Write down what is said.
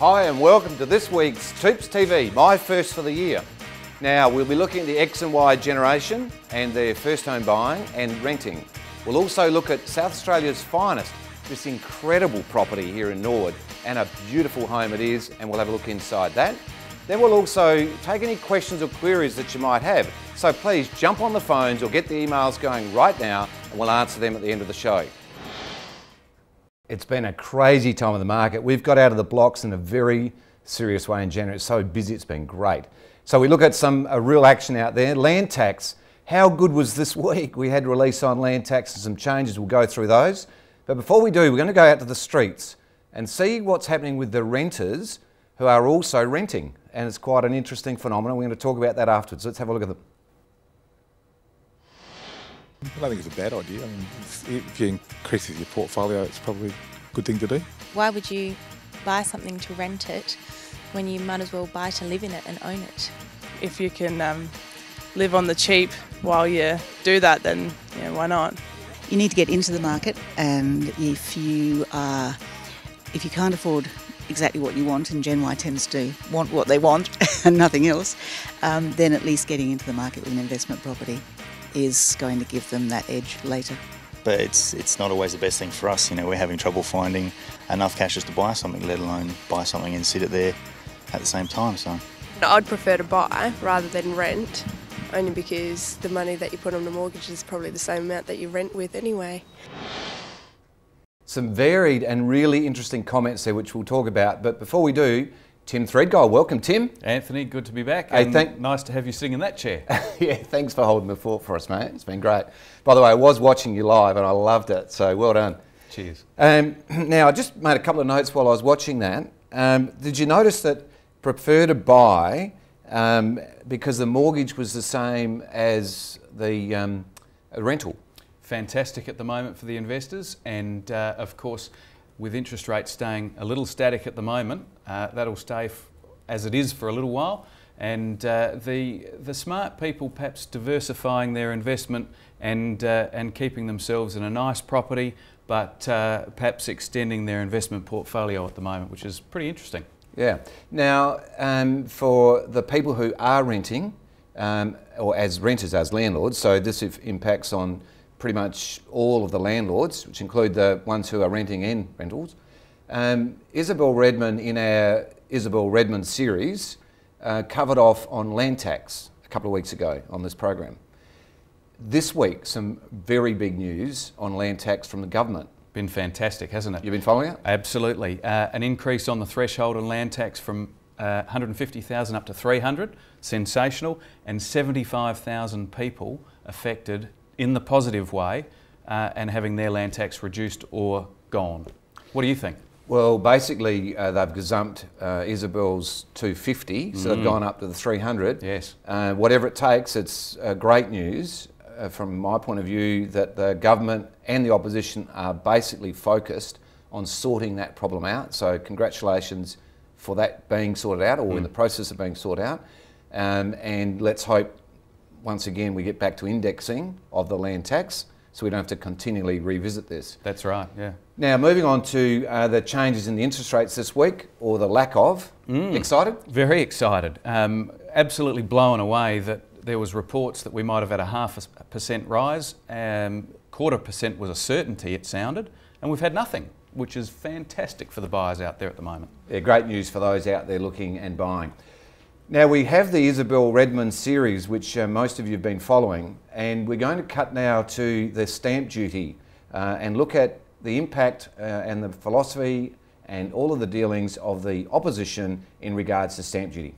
Hi and welcome to this week's TOOP+TOOP TV, my first for the year. Now we'll be looking at the X and Y generation and their first home buying and renting. We'll also look at South Australia's finest, this incredible property here in Norwood, and a beautiful home it is, and we'll have a look inside that. Then we'll also take any questions or queries that you might have. So please jump on the phones or get the emails going right now and we'll answer them at the end of the show. It's been a crazy time in the market. We've got out of the blocks in a very serious way in January. It's so busy, it's been great. So we look at a real action out there. Land tax, how good was this week? We had release on land tax and some changes, we'll go through those. But before we do, we're going to go out to the streets and see what's happening with the renters who are also renting. And it's quite an interesting phenomenon. We're going to talk about that afterwards. Let's have a look at them. I don't think it's a bad idea. I mean, if you increase your portfolio, it's probably a good thing to do. Why would you buy something to rent it when you might as well buy to live in it and own it? If you can live on the cheap while you do that, then why not? You need to get into the market, and if you can't afford exactly what you want, and Gen Y tends to want what they want and nothing else, then at least getting into the market with an investment property is going to give them that edge later. But it's not always the best thing for us. We're having trouble finding enough cash just to buy something, let alone buy something and sit it there at the same time. So I'd prefer to buy rather than rent, only because the money that you put on the mortgage is probably the same amount that you rent with anyway. Some varied and really interesting comments there which we'll talk about, but before we do, Tim Threadguy, welcome Tim. Anthony, good to be back. Hey, and nice to have you sitting in that chair. Yeah, thanks for holding the fort for us, mate. It's been great. By the way, I was watching you live and I loved it, so well done. Cheers. Now, I just made a couple of notes while I was watching that. Did you notice that prefer to buy because the mortgage was the same as the rental? Fantastic at the moment for the investors, and of course, with interest rates staying a little static at the moment, that'll stay as it is for a little while, and the smart people perhaps diversifying their investment and keeping themselves in a nice property, but perhaps extending their investment portfolio at the moment, which is pretty interesting. Yeah. Now, for the people who are renting, or as renters, as landlords, so this impacts on pretty much all of the landlords, which include the ones who are renting and rentals. Isabel Redman, in our Isabel Redman series, covered off on land tax a couple of weeks ago on this program. This week, some very big news on land tax from the government. Been fantastic, hasn't it? You've been following it? Absolutely. An increase on the threshold on land tax from 150,000 up to 300, sensational, and 75,000 people affected in the positive way and having their land tax reduced or gone. What do you think? Well, basically they've gazumped Isabel's 250, so they've gone up to the 300. Yes. Whatever it takes, it's great news from my point of view that the government and the opposition are basically focused on sorting that problem out. So congratulations for that being sorted out, or in the process of being sorted out. And let's hope once again we get back to indexing of the land tax, so we don't have to continually revisit this. That's right, yeah. Now moving on to the changes in the interest rates this week, or the lack of. Excited? Very excited. Absolutely blown away that there was reports that we might have had a 0.5% rise. 0.25% was a certainty, it sounded, and we've had nothing, which is fantastic for the buyers out there at the moment. Yeah, great news for those out there looking and buying. Now we have the Isabel Redman series, which most of you have been following, and we're going to cut now to the stamp duty and look at the impact and the philosophy and all of the dealings of the opposition in regards to stamp duty.